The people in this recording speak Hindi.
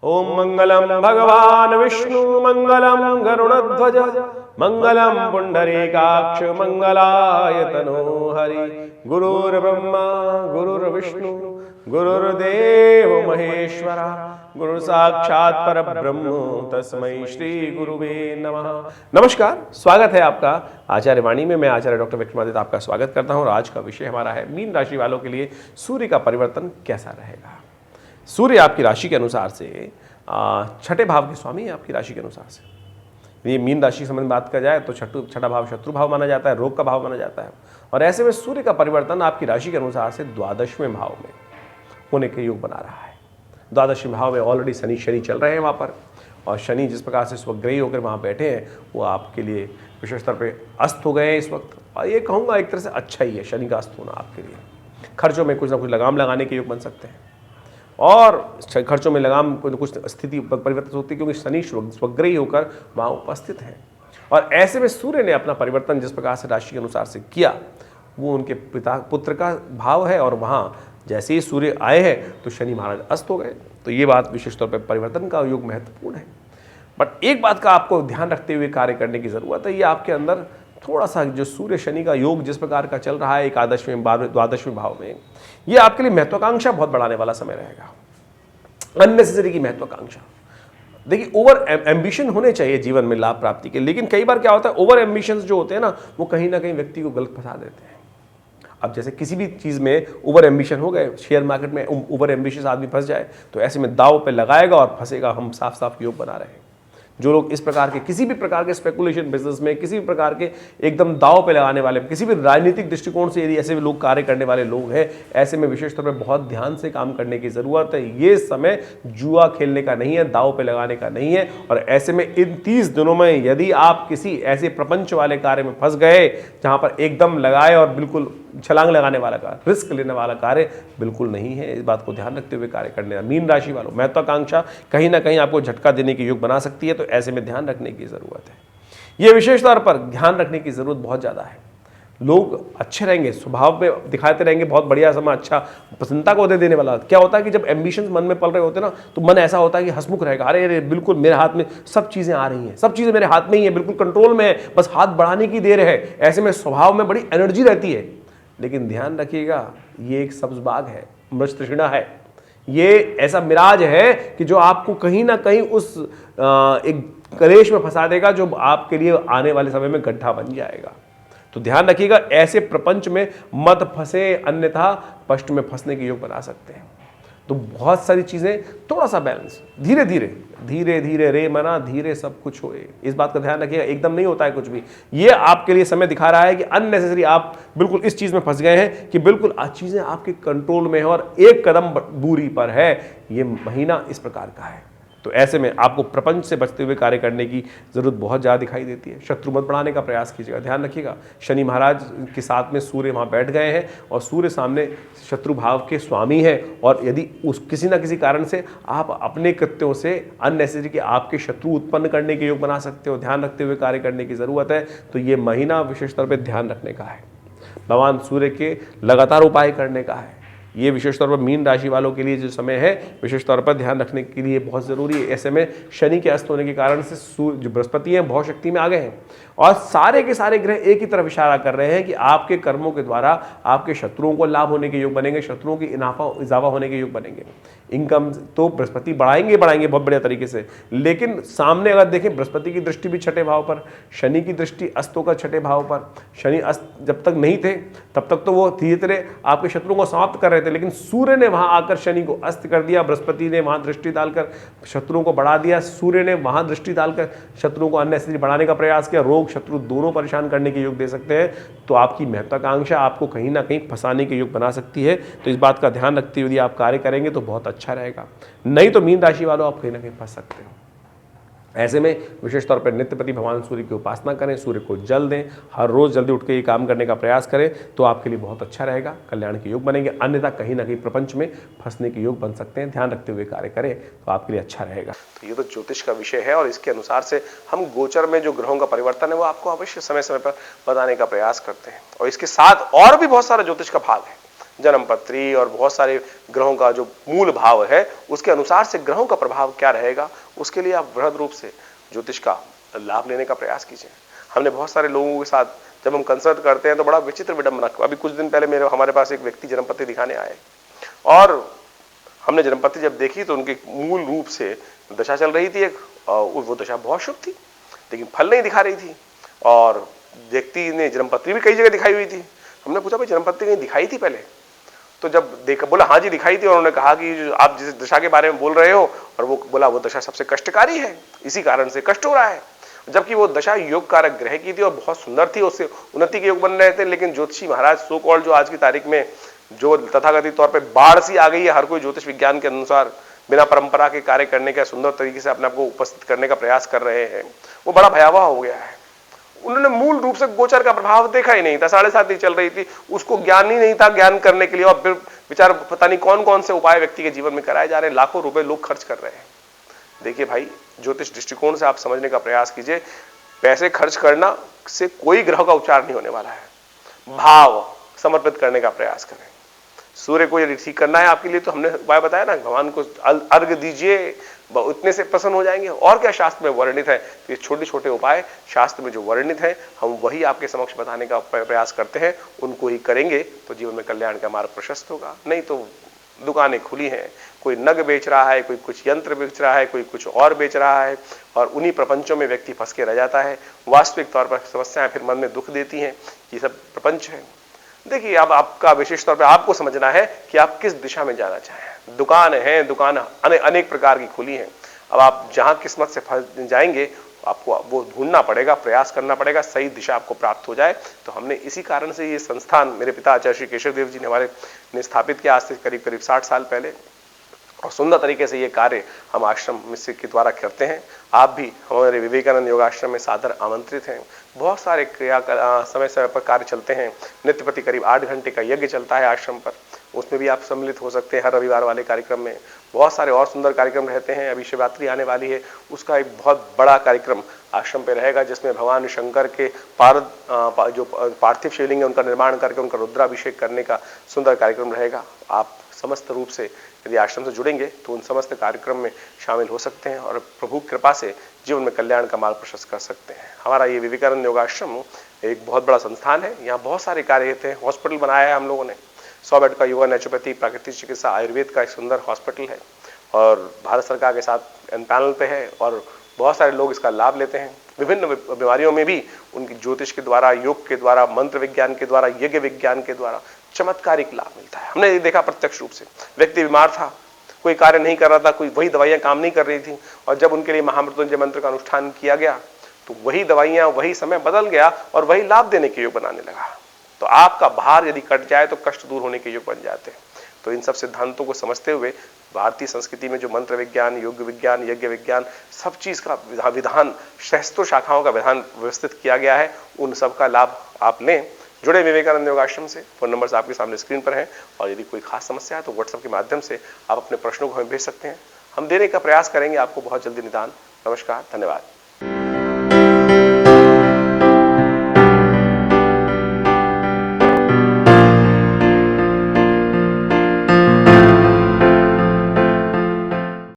ओम मंगलम भगवान विष्णु मंगलम गरुड़ध्वज मंगलम पुंडरीकाक्ष मंगलाय तनो हरि। गुरुर्ब्रह्मा गुरुर्विष्णु गुरुर्देव महेश्वरा गुरु साक्षात परब्रह्म तस्मै श्री गुरुवे नमः। नमस्कार, स्वागत है आपका आचार्य वाणी में। मैं आचार्य डॉक्टर विक्रमादित्य आपका स्वागत करता हूं और आज का विषय हमारा है मीन राशि वालों के लिए सूर्य का परिवर्तन कैसा रहेगा। सूर्य आपकी राशि के अनुसार से छठे भाव के स्वामी है। आपकी राशि के अनुसार से ये मीन राशि संबंध बात कर जाए तो छठा भाव शत्रु भाव माना जाता है, रोग का भाव माना जाता है। और ऐसे में सूर्य का परिवर्तन आपकी राशि के अनुसार से द्वादशवें भाव में होने के योग बना रहा है। द्वादशवें भाव में ऑलरेडी शनि चल रहे हैं वहाँ पर, और शनि जिस प्रकार से स्वग्रही होकर वहाँ बैठे हैं वो आपके लिए विशेष तौर पर अस्त हो गए हैं इस वक्त। और ये कहूँगा एक तरह से अच्छा ही है शनि का अस्त होना आपके लिए। खर्चों में कुछ ना कुछ लगाम लगाने के योग बन सकते हैं, और खर्चों में लगाम कुछ स्थिति परिवर्तन होती है क्योंकि शनि स्वग्रही होकर वहाँ उपस्थित है। और ऐसे में सूर्य ने अपना परिवर्तन जिस प्रकार से राशि के अनुसार से किया वो उनके पुत्र का भाव है, और वहाँ जैसे ही सूर्य आए हैं तो शनि महाराज अस्त हो गए। तो ये बात विशेष तौर पर परिवर्तन का योग महत्वपूर्ण है। बट एक बात का आपको ध्यान रखते हुए कार्य करने की ज़रूरत है। ये आपके अंदर थोड़ा सा जो सूर्य शनि का योग जिस प्रकार का चल रहा है एकादशवें द्वादशवें भाव में, ये आपके लिए महत्वाकांक्षा बहुत बढ़ाने वाला समय रहेगा। अननेसेसरी की महत्वाकांक्षा, देखिए ओवर एम्बिशन होने चाहिए जीवन में लाभ प्राप्ति के, लेकिन कई बार क्या होता है ओवर एम्बिशंस जो होते हैं ना वो कहीं ना कहीं व्यक्ति को गलत फंसा देते हैं। अब जैसे किसी भी चीज़ में ओवर एम्बिशन हो गए, शेयर मार्केट में ओवर एम्बिशियस आदमी फंस जाए तो ऐसे में दाव पे लगाएगा और फंसेगा। हम साफ साफ योग बना रहे हैं। जो लोग इस प्रकार के किसी भी प्रकार के स्पेकुलेशन बिजनेस में, किसी भी प्रकार के एकदम दाव पे लगाने वाले, किसी भी राजनीतिक दृष्टिकोण से यदि ऐसे भी लोग कार्य करने वाले लोग हैं, ऐसे में विशेष तौर पे बहुत ध्यान से काम करने की ज़रूरत है। ये समय जुआ खेलने का नहीं है, दाव पे लगाने का नहीं है। और ऐसे में इन 30 दिनों में यदि आप किसी ऐसे प्रपंच वाले कार्य में फंस गए जहाँ पर एकदम लगाए और बिल्कुल छलांग लगाने वाला कार्य, रिस्क लेने वाला कार्य बिल्कुल नहीं है। इस बात को ध्यान रखते हुए कार्य करने का। मीन राशि वालों, महत्वाकांक्षा कहीं ना कहीं आपको झटका देने के योग बना सकती है, तो ऐसे में ध्यान रखने की जरूरत है। यह विशेष तौर पर ध्यान रखने की जरूरत बहुत ज्यादा है। लोग अच्छे रहेंगे, स्वभाव में दिखाते रहेंगे बहुत बढ़िया समय, अच्छा प्रसन्नता को देने वाला। क्या होता है कि जब एम्बिशंस मन में पल रहे होते हैं ना तो मन ऐसा होता है कि हंसमुख रहेगा। अरे अरे बिल्कुल मेरे हाथ में सब चीजें आ रही हैं, सब चीजें मेरे हाथ में ही है, बिल्कुल कंट्रोल में है, बस हाथ बढ़ाने की देर है। ऐसे में स्वभाव में बड़ी एनर्जी रहती है। लेकिन ध्यान रखिएगा ये एक सब्ज बाग है, मृततृष्णा है। ये ऐसा मिराज है कि जो आपको कहीं ना कहीं उस एक कलेश में फंसा देगा जो आपके लिए आने वाले समय में गड्ढा बन जाएगा। तो ध्यान रखिएगा ऐसे प्रपंच में मत फंसे, अन्यथा पष्ट में फंसने के योग बना सकते हैं। तो बहुत सारी चीजें थोड़ा सा बैलेंस, धीरे धीरे रे मना धीरे सब कुछ होए, इस बात का ध्यान रखिएगा। एकदम नहीं होता है कुछ भी। ये आपके लिए समय दिखा रहा है कि अननेसेसरी आप बिल्कुल इस चीज में फंस गए हैं कि बिल्कुल चीजें आपके कंट्रोल में है और एक कदम दूरी पर है। ये महीना इस प्रकार का है। तो ऐसे में आपको प्रपंच से बचते हुए कार्य करने की जरूरत बहुत ज़्यादा दिखाई देती है। शत्रु मत बढ़ाने का प्रयास कीजिएगा। ध्यान रखिएगा शनि महाराज के साथ में सूर्य वहाँ बैठ गए हैं और सूर्य सामने शत्रु भाव के स्वामी है। और यदि उस किसी न किसी कारण से आप अपने कृत्यों से अननेसेसरी के आपके शत्रु उत्पन्न करने के योग बना सकते हो, ध्यान रखते हुए कार्य करने की ज़रूरत है। तो ये महीना विशेष तौर पर ध्यान रखने का है, भगवान सूर्य के लगातार उपाय करने का है। ये विशेष तौर पर मीन राशि वालों के लिए जो समय है विशेष तौर पर ध्यान रखने के लिए बहुत जरूरी है। ऐसे में शनि के अस्त होने के कारण से सूर्य जो बृहस्पति हैं बहुत शक्ति में आ गए हैं, और सारे के सारे ग्रह एक ही तरफ इशारा कर रहे हैं कि आपके कर्मों के द्वारा आपके शत्रुओं को लाभ होने के योग बनेंगे, शत्रुओं की इजाफा होने के योग बनेंगे। इनकम तो बृहस्पति बढ़ाएंगे बहुत बढ़िया तरीके से, लेकिन सामने अगर देखें बृहस्पति की दृष्टि भी छठे भाव पर, शनि की दृष्टि अस्तों का छठे भाव पर। शनि अस्त जब तक नहीं थे तब तक तो वो धीरे धीरे आपके शत्रुओं को समाप्त कर रहे थे, लेकिन सूर्य ने वहां आकर शनि को अस्त कर दिया, बृहस्पति ने वहां दृष्टि डालकर शत्रुओं को बढ़ा दिया, सूर्य ने वहां दृष्टि डालकर शत्रुओं को अननेसेसरी बढ़ाने का प्रयास किया। रोग शत्रु दोनों परेशान करने के योग दे सकते हैं। तो आपकी महत्वाकांक्षा आपको कहीं ना कहीं फंसाने के योग बना सकती है। तो इस बात का ध्यान रखते हुए यदि आप कार्य करेंगे तो बहुत अच्छा रहेगा, नहीं तो मीन राशि वालों आप कहीं ना कहीं फंस सकते हो। ऐसे में विशेष तौर पर नित्यपति भगवान सूर्य की उपासना करें, सूर्य को जल दें, हर रोज जल्दी उठ के ये काम करने का प्रयास करें तो आपके लिए बहुत अच्छा रहेगा, कल्याण के योग बनेंगे। अन्यथा कहीं ना कहीं प्रपंच में फंसने के योग बन सकते हैं। ध्यान रखते हुए कार्य करें तो आपके लिए अच्छा रहेगा। तो ये तो ज्योतिष का विषय है और इसके अनुसार से हम गोचर में जो ग्रहों का परिवर्तन है वो आपको अवश्य समय समय पर बताने का प्रयास करते हैं। और इसके साथ और भी बहुत सारा ज्योतिष का भाग है जन्मपत्री और बहुत सारे ग्रहों का जो मूल भाव है उसके अनुसार से ग्रहों का प्रभाव क्या रहेगा, उसके लिए आप बृहद रूप से ज्योतिष का लाभ लेने का प्रयास कीजिए। हमने बहुत सारे लोगों के साथ जब हम कंसल्ट करते हैं तो बड़ा विचित्र विडंबना, अभी कुछ दिन पहले हमारे पास एक व्यक्ति जन्मपत्री दिखाने आए और हमने जन्मपत्री जब देखी तो उनके मूल रूप से दशा चल रही थी एक, वो दशा बहुत शुभ थी लेकिन फल नहीं दिखा रही थी और व्यक्ति ने जन्मपत्री भी कई जगह दिखाई हुई थी। हमने पूछा भाई जन्मपत्री कहीं दिखाई थी पहले, तो जब देखा बोला हाँ जी दिखाई थी और उन्होंने कहा कि जो आप जिस दशा के बारे में बोल रहे हो, और वो बोला वो दशा सबसे कष्टकारी है, इसी कारण से कष्ट हो रहा है। जबकि वो दशा योग कारक ग्रह की थी और बहुत सुंदर थी, उससे उन्नति के योग बन रहे थे, लेकिन ज्योतिषी महाराज सो कॉल्ड जो आज की तारीख में जो तथाकथित तौर पे बाढ़ सी आ गई है, हर कोई ज्योतिष विज्ञान के अनुसार बिना परंपरा के कार्य करने का सुंदर तरीके से अपने आप को उपस्थित करने का प्रयास कर रहे हैं, वो बड़ा भयावह हो गया है। उन्होंने मूल रूप से गोचर का प्रभाव देखा ही नहीं था, 7.5 ही चल रही थी, उसको ज्ञान ही नहीं था ज्ञान करने के लिए, और फिर विचार पता नहीं कौन कौन से उपाय व्यक्ति के जीवन में कराए जा रहे हैं, लाखों रुपए लोग खर्च कर रहे हैं। देखिए भाई, ज्योतिष दृष्टिकोण से आप समझने का प्रयास कीजिए, पैसे खर्च करना से कोई ग्रह का उपचार नहीं होने वाला है। भाव समर्पित करने का प्रयास करें। सूर्य को यदि ठीक करना है आपके लिए तो हमने उपाय बताया ना, भगवान को अर्घ दीजिए, इतने से प्रसन्न हो जाएंगे। और क्या शास्त्र में वर्णित है, ये छोटे छोटे उपाय शास्त्र में जो वर्णित है हम वही आपके समक्ष बताने का प्रयास करते हैं, उनको ही करेंगे तो जीवन में कल्याण का मार्ग प्रशस्त होगा। नहीं तो दुकानें खुली हैं, कोई नग बेच रहा है, कोई कुछ यंत्र बेच रहा है, कोई कुछ और बेच रहा है, और उन्हीं प्रपंचों में व्यक्ति फंस के रह जाता है। वास्तविक तौर पर समस्याएं फिर मन में दुख देती हैं, ये सब प्रपंच है। देखिए, अब आपका विशेष तौर पे आपको समझना है कि आप किस दिशा में जाना चाहें। दुकान है, दुकान अनेक प्रकार की खुली है, अब आप जहां किस्मत से फंस जाएंगे आपको वो ढूंढना पड़ेगा, प्रयास करना पड़ेगा, सही दिशा आपको प्राप्त हो जाए। तो हमने इसी कारण से ये संस्थान मेरे पिता आचार्य श्री केशव देव जी ने हमारे ने स्थापित किया आज से करीब 60 साल पहले, और सुंदर तरीके से ये कार्य हम आश्रम मिश्र के द्वारा करते हैं। आप भी हमारे विवेकानंद योगाश्रम में सादर आमंत्रित हैं। बहुत सारे समय समय पर कार्य चलते हैं, नित्य प्रति करीब 8 घंटे का यज्ञ चलता है आश्रम पर, उसमें भी आप सम्मिलित हो सकते हैं। हर रविवार वाले कार्यक्रम में बहुत सारे और सुंदर कार्यक्रम रहते हैं। अभी शिवरात्रि आने वाली है, उसका एक बहुत बड़ा कार्यक्रम आश्रम पे रहेगा, जिसमें भगवान शंकर के जो पार्थिव शिवलिंग है उनका निर्माण करके उनका रुद्राभिषेक करने का सुंदर कार्यक्रम रहेगा। आप समस्त रूप से यदि आश्रम से जुड़ेंगे तो उन समस्त कार्यक्रम में शामिल हो सकते हैं और प्रभु कृपा से जीवन में कल्याण का मार्ग प्रशस्त कर सकते हैं। हमारा ये विवेकानंद योगाश्रम एक बहुत बड़ा संस्थान है, यहाँ बहुत सारे कार्य होते हैं। हॉस्पिटल बनाया है हम लोगों ने, 100 बेड का योगा, नेचुरोपैथी, प्राकृतिक चिकित्सा, आयुर्वेद का एक सुंदर हॉस्पिटल है और भारत सरकार के साथ पैनल पे है और बहुत सारे लोग इसका लाभ लेते हैं। विभिन्न बीमारियों में भी उनकी ज्योतिष के द्वारा, योग के द्वारा, मंत्र विज्ञान के द्वारा, यज्ञ विज्ञान के द्वारा चमत्कारिक लाभ मिलता है। हमने ये देखा प्रत्यक्ष रूप से, व्यक्ति बीमार था, कोई कार्य नहीं कर रहा था, कोई वही दवाइयां काम नहीं कर रही थी, और जब उनके लिए महामृत्युंजय मंत्र का अनुष्ठान किया गया तो वही दवाइयां, वही समय बदल गया और वही लाभ देने के योग बनाने लगा। तो आपका भार यदि कट जाए तो कष्ट दूर होने के योग बन जाते हैं। तो इन सब सिद्धांतों को समझते हुए भारतीय संस्कृति में जो मंत्र विज्ञान, योग विज्ञान, यज्ञ विज्ञान, सब चीज का विधान, सहस्त्रों शाखाओं का विधान व्यवस्थित किया गया है, उन सब का लाभ आप लें। जुड़े विवेकानंद योगाश्रम से। फोन नंबर्स आपके सामने स्क्रीन पर हैं, और यदि कोई खास समस्या है तो व्हाट्सएप के माध्यम से आप अपने प्रश्नों को हमें भेज सकते हैं। हम देने का प्रयास करेंगे आपको बहुत जल्दी निदान। नमस्कार, धन्यवाद।